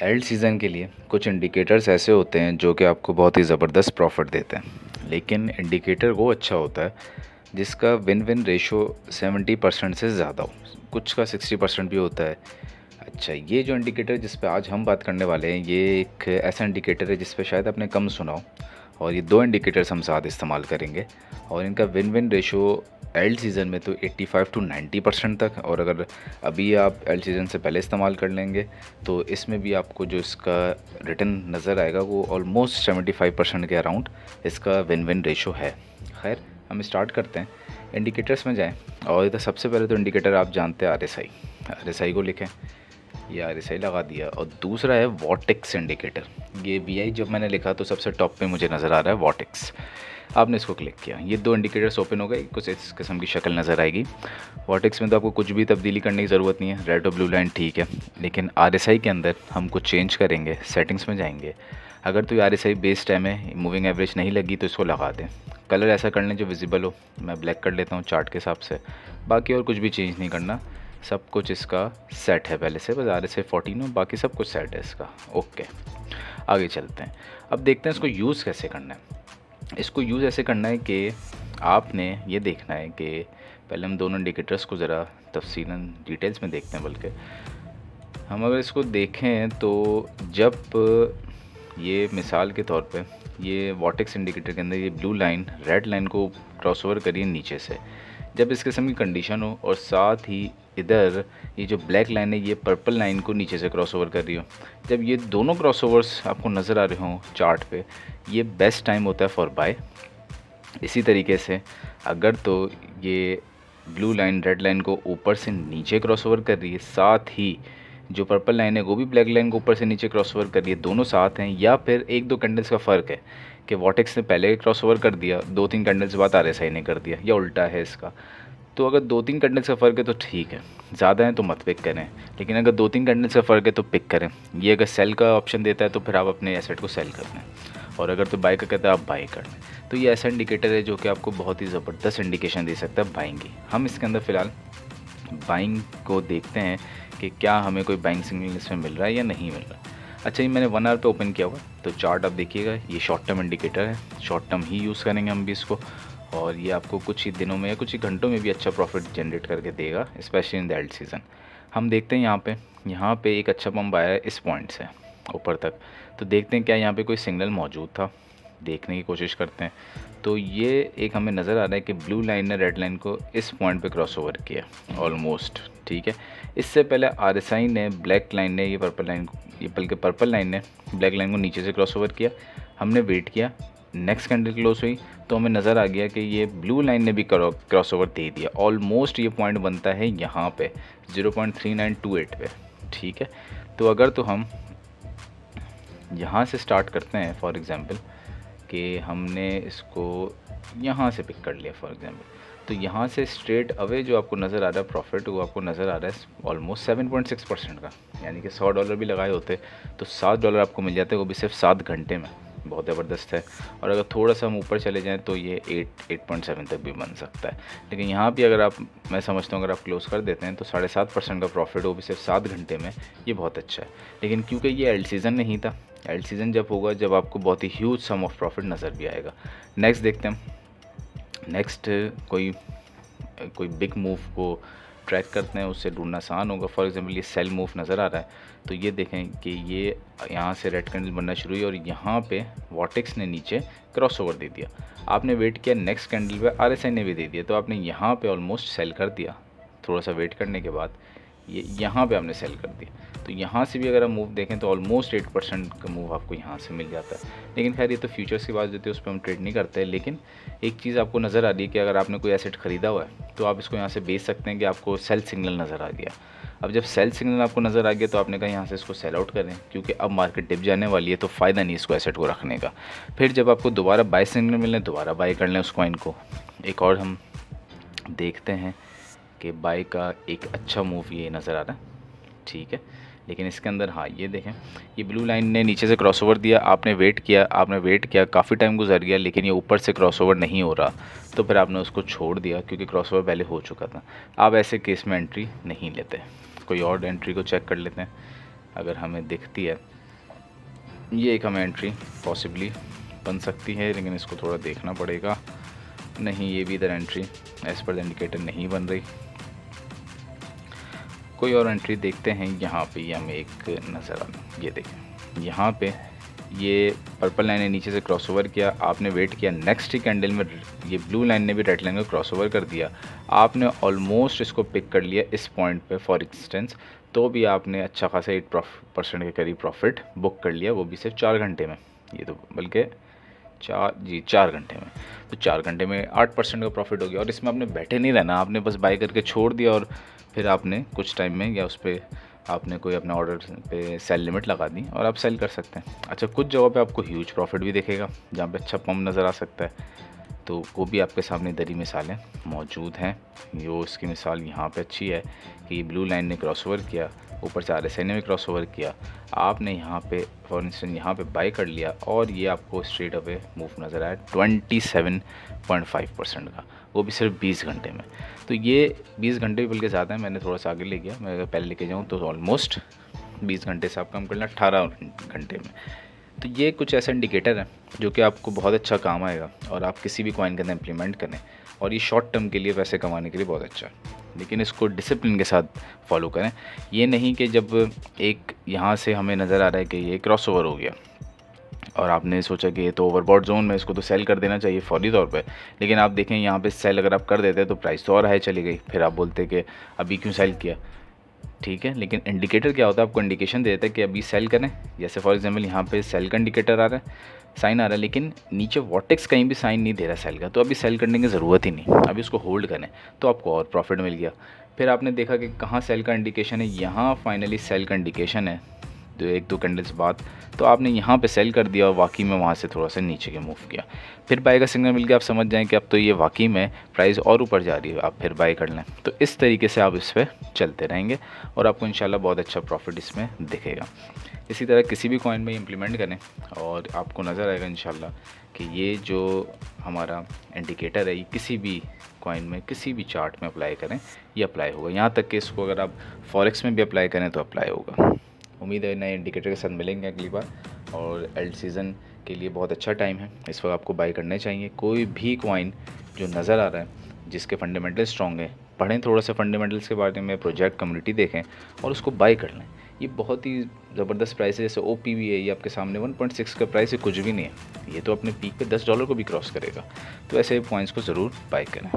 Yield season के लिए कुछ इंडिकेटर्स ऐसे होते हैं जो कि आपको बहुत ही ज़बरदस्त प्रॉफिट देते हैं, लेकिन इंडिकेटर वो अच्छा होता है जिसका विन विन रेशो 70% से ज़्यादा हो, कुछ का 60% भी होता है। अच्छा, ये जो इंडिकेटर जिस पे आज हम बात करने वाले हैं, ये एक ऐसा इंडिकेटर है जिस पे शायद आपने कम सुना हो, और ये दो इंडिकेटर्स हम साथ इस्तेमाल करेंगे और इनका विन विन रेशो एल्ड सीज़न में तो 85 टू 90% तक, और अगर अभी आप एल्ड सीज़न से पहले इस्तेमाल कर लेंगे तो इसमें भी आपको जो इसका रिटर्न नज़र आएगा वो ऑलमोस्ट 75% के अराउंड इसका विन विन रेशो है। खैर, हम स्टार्ट करते हैं, इंडिकेटर्स में जाएं। और इधर सबसे पहले तो इंडिकेटर आप जानते हैं RSI को लिखें, ये RSI लगा दिया। और दूसरा है वॉटेक्स इंडिकेटर, ये VI जब मैंने लिखा तो सबसे टॉप पे मुझे नज़र आ रहा है वॉटेक्स। आपने इसको क्लिक किया, ये दो इंडिकेटर्स ओपन हो गए, कुछ इस किस्म की शक्ल नज़र आएगी। वॉटेक्स में तो आपको कुछ भी तब्दीली करने की ज़रूरत नहीं है, रेड और ब्लू लाइन ठीक है, लेकिन RSI के अंदर हम कुछ चेंज करेंगे, सेटिंग्स में जाएंगे। अगर तो ये RSI बेस टाइम है, मूविंग एवरेज नहीं लगी तो इसको लगा दें। कलर ऐसा कर लें जो विजिबल हो, मैं ब्लैक कर लेता हूँ चार्ट के हिसाब से। बाकी और कुछ भी चेंज नहीं करना, सब कुछ इसका सेट है पहले से, बस RSI 14 हो, बाकी सब कुछ सेट है इसका। ओके, आगे चलते हैं। अब देखते हैं इसको यूज़ कैसे करना है। इसको यूज़ ऐसे करना है कि आपने ये देखना है कि पहले हम दोनों इंडिकेटर्स को ज़रा तफसीलन डिटेल्स में देखते हैं। बल्कि हम अगर इसको देखें तो जब ये मिसाल के तौर पे ये वॉटेक्स इंडिकेटर के अंदर ये ब्लू लाइन रेड लाइन को क्रॉस ओवर करिए नीचे से, जब इस किस्म की कंडीशन हो, और साथ ही इधर ये जो ब्लैक लाइन है ये पर्पल लाइन को नीचे से क्रॉस ओवर कर रही हो, जब ये दोनों क्रॉस ओवर्स आपको नज़र आ रहे हों चार्ट पे, ये बेस्ट टाइम होता है फॉर बाय। इसी तरीके से अगर तो ये ब्लू लाइन रेड लाइन को ऊपर से नीचे क्रॉस ओवर कर रही है, साथ ही जो पर्पल लाइन है वो भी ब्लैक लाइन को ऊपर से नीचे क्रॉस ओवर कर रही है, दोनों साथ हैं, या फिर एक दो कैंडल्स का फ़र्क है कि वॉटेक्स ने पहले क्रॉस ओवर कर दिया, दो तीन कैंडल्स बाद RSI ने कर दिया, या उल्टा है इसका। तो अगर दो तीन कैंडल्स का फ़र्क है तो ठीक है, ज़्यादा है तो मत पिक करें, लेकिन अगर दो तीन कैंडल्स का फ़र्क है तो पिक करें। ये अगर सेल का ऑप्शन देता है तो फिर आप अपने एसेट को सेल कर लें, और अगर तो बाई का कहता है आप बाई कर लें। तो ये ऐसा इंडिकेटर है जो कि आपको बहुत ही ज़बरदस्त इंडिकेशन दे सकता है बाइंग की। हम इसके अंदर फ़िलहाल बाइंग को देखते हैं कि क्या हमें कोई बाइंग सिग्नल इसमें मिल रहा है या नहीं मिल रहा। अच्छा, ये मैंने 1 आवर पे ओपन किया हुआ, तो चार्ट आप देखिएगा, ये शॉर्ट टर्म इंडिकेटर है, शॉर्ट टर्म ही यूज़ करेंगे हम भी इसको, और ये आपको कुछ ही दिनों में या कुछ ही घंटों में भी अच्छा प्रॉफिट जनरेट करके देगा, स्पेशली इन द एल्ड सीज़न। हम देखते हैं यहाँ पे एक अच्छा पंप आया है इस पॉइंट से ऊपर तक, तो देखते हैं क्या यहाँ पे कोई सिग्नल मौजूद था, देखने की कोशिश करते हैं। तो ये एक हमें नज़र आ रहा है कि ब्लू लाइन ने रेड लाइन को इस पॉइंट पे क्रॉस ओवर किया ऑलमोस्ट, ठीक है। इससे पहले RSI ने ब्लैक लाइन ने ये पर्पल लाइन को, ये बल्कि पर्पल लाइन ने ब्लैक लाइन को नीचे से क्रॉस ओवर किया। हमने वेट किया, नेक्स्ट कैंडल क्लोज हुई तो हमें नज़र आ गया कि ये ब्लू लाइन ने भी क्रॉस ओवर दे दिया। ऑलमोस्ट ये पॉइंट बनता है यहाँ पे 0.3928 पे, ठीक है। तो अगर तो हम यहाँ से स्टार्ट करते हैं, फॉर एग्ज़ाम्पल कि हमने इसको यहाँ से पिक कर लिया फॉर एग्ज़ाम्पल, तो यहाँ से स्ट्रेट अवे जो आपको नज़र आ रहा है प्रॉफिट, वो आपको नज़र आ रहा है ऑलमोस्ट 7.6% का, यानी कि $100 भी लगाए होते तो $7 आपको मिल जाते, वो भी सिर्फ 7 घंटे में। बहुत ज़बरदस्त है। और अगर थोड़ा सा हम ऊपर चले जाएँ तो ये 8.7 तक भी बन सकता है, लेकिन यहाँ भी अगर आप, मैं समझता हूँ अगर आप क्लोज़ कर देते हैं तो 7.5% का प्रॉफिट, वो भी सिर्फ 7 घंटे में, ये बहुत अच्छा है। लेकिन क्योंकि ये एल्ड सीज़न नहीं था, एल्ड सीज़न जब होगा जब आपको बहुत ही ह्यूज सम ऑफ प्रॉफिट नज़र भी आएगा। नेक्स्ट देखते हैं, नेक्स्ट कोई बिग मूव को ट्रैक करते हैं, उससे ढूंढना आसान होगा। फॉर एग्जांपल ये सेल मूव नज़र आ रहा है, तो ये देखें कि ये यहाँ से रेड कैंडल बनना शुरू हुई और यहाँ पे वॉटेक्स ने नीचे क्रॉस ओवर दे दिया। आपने वेट किया, नेक्स्ट कैंडल पे RSI ने भी दे दिया, तो आपने यहाँ पे ऑलमोस्ट सेल कर दिया। थोड़ा सा वेट करने के बाद ये यहाँ पे आपने सेल कर दिया, तो यहाँ से भी अगर हम मूव देखें तो ऑलमोस्ट 8% का मूव आपको यहाँ से मिल जाता है। लेकिन खैर ये तो फ्यूचर्स की बात होती है, उस पर हम ट्रेड नहीं करते हैं। लेकिन एक चीज़ आपको नज़र आ रही है कि अगर आपने कोई एसेट ख़रीदा हुआ है तो आप इसको यहाँ से बेच सकते हैं कि आपको सेल सिग्नल नज़र आ गया। अब जब सेल सिग्नल आपको नज़र आ गया तो आपने कहा यहाँ से इसको सेल आउट करें, क्योंकि अब मार्केट डिप जाने वाली है, तो फ़ायदा नहीं इसको एसेट को रखने का। फिर जब आपको दोबारा बाय सिग्नल मिलने, दोबारा बाय कर लें उस कॉइन को। एक और हम देखते हैं कि बाय का एक अच्छा मूव ये नज़र आ रहा है, ठीक है। लेकिन इसके अंदर हाँ, ये देखें, ये ब्लू लाइन ने नीचे से क्रॉस ओवर दिया, आपने वेट किया, काफ़ी टाइम गुजर गया, लेकिन ये ऊपर से क्रॉस ओवर नहीं हो रहा, तो फिर आपने उसको छोड़ दिया क्योंकि क्रॉस ओवर पहले हो चुका था। आप ऐसे केस में एंट्री नहीं लेते। कोई और एंट्री को चेक कर लेते हैं। अगर हमें दिखती है, ये एक हमें एंट्री पॉसिबली बन सकती है, लेकिन इसको थोड़ा देखना पड़ेगा। नहीं, ये भी इधर entry as per the indicator नहीं बन रही। कोई और एंट्री देखते हैं। यहाँ पे ये हमें एक नज़र आ, ये देखें यहाँ पे ये पर्पल लाइन ने नीचे से क्रॉसओवर किया, आपने वेट किया, नेक्स्ट ही कैंडल में ये ब्लू लाइन ने भी रेड लाइन को क्रॉसओवर कर दिया, आपने ऑलमोस्ट इसको पिक कर लिया इस पॉइंट पे फॉर इंस्टेंस, तो भी आपने अच्छा खासा 8% के करीब प्रॉफिट बुक कर लिया, वो भी सिर्फ 4 घंटे में। ये तो बल्कि 4 घंटे में, तो 4 घंटे में 8% का प्रॉफिट हो गया। और इसमें आपने बैठे नहीं रहना, आपने बस बाय करके छोड़ दिया और फिर आपने कुछ टाइम में या उस पर आपने कोई अपने ऑर्डर पे सेल लिमिट लगा दी और आप सेल कर सकते हैं। अच्छा, कुछ जगह पे आपको ह्यूज प्रॉफिट भी दिखेगा जहाँ पे अच्छा पंप नज़र आ सकता है, तो वो भी आपके सामने दरी मिसालें मौजूद हैं। यो इसकी मिसाल यहाँ पे अच्छी है कि ये ब्लू लाइन ने क्रॉसओवर किया, ऊपर से RSI ने भी क्रॉसओवर किया, आपने यहाँ पे फॉर इंस्टेंस यहाँ पे बाय कर लिया और ये आपको स्ट्रेट अवे मूव नज़र आया 27.5% का, वो भी सिर्फ 20 घंटे में। तो ये 20 घंटे भी बल्कि ज़्यादा है, मैंने थोड़ा सा आगे ले गया, मैं अगर पहले लेके जाऊँ तो ऑलमोस्ट 20 घंटे से आप कम कर लें 18 घंटे में। तो ये कुछ ऐसा इंडिकेटर है जो कि आपको बहुत अच्छा काम आएगा और आप किसी भी कॉइन के अंदर इम्प्लीमेंट करें, और ये शॉर्ट टर्म के लिए पैसे कमाने के लिए बहुत अच्छा है, लेकिन इसको डिसिप्लिन के साथ फॉलो करें। ये नहीं कि जब एक यहाँ से हमें नज़र आ रहा है कि ये क्रॉस ओवर हो गया और आपने सोचा कि ये तो ओवरबॉट जोन में, इसको तो सेल कर देना चाहिए फौरी तौर पे, लेकिन आप देखें यहाँ पे सेल अगर आप कर देते तो प्राइस तो और हाई चली गई, फिर आप बोलते कि अभी क्यों सेल किया। ठीक है, लेकिन इंडिकेटर क्या होता है, आपको इंडिकेशन दे देता है कि अभी सेल करें। जैसे फॉर एग्जांपल यहाँ पे सेल का इंडिकेटर आ रहा है, साइन आ रहा है, लेकिन नीचे वॉटेक्स कहीं भी साइन नहीं दे रहा सेल का, तो अभी सेल करने की ज़रूरत ही नहीं, अभी उसको होल्ड करें, तो आपको और प्रॉफिट मिल गया। फिर आपने देखा कि कहाँ सेल का इंडिकेशन है, यहाँ फाइनली सेल का इंडिकेशन है, तो 1-2 कैंडल्स बाद, तो आपने यहाँ पे सेल कर दिया और वाकई में वहाँ से थोड़ा सा नीचे के मूव किया, फिर बाय का सिग्नल मिल गया, आप समझ जाएं कि अब तो ये वाकई में प्राइस और ऊपर जा रही है, आप फिर बाय कर लें। तो इस तरीके से आप इस पर चलते रहेंगे और आपको इंशाल्लाह बहुत अच्छा प्रॉफिट इसमें दिखेगा। इसी तरह किसी भी कॉइन में इम्प्लीमेंट करें और आपको नज़र आएगा इंशाल्लाह कि ये जो हमारा इंडिकेटर है, ये किसी भी कॉइन में किसी भी चार्ट में अप्लाई करें, ये अप्लाई होगा। यहाँ तक कि इसको अगर आप फॉरेक्स में भी अप्लाई करें तो अप्लाई होगा। उम्मीद है नए इंडिकेटर के साथ मिलेंगे अगली बार, और एल्ट सीज़न के लिए बहुत अच्छा टाइम है, इस वक्त आपको बाई करने चाहिए। कोई भी कॉइन जो नज़र आ रहा है जिसके फंडामेंटल स्ट्रॉन्ग है, पढ़ें थोड़ा सा फंडामेंटल्स के बारे में, प्रोजेक्ट कम्युनिटी देखें और उसको बाई कर लें। ये बहुत ही ज़बरदस्त प्राइस है, जैसे OPV है, ये आपके सामने 1.6 का प्राइस है, कुछ भी नहीं है, ये तो अपने पीक पे $10 को भी क्रॉस करेगा। तो ऐसे कॉइन्स को ज़रूर बाई करें।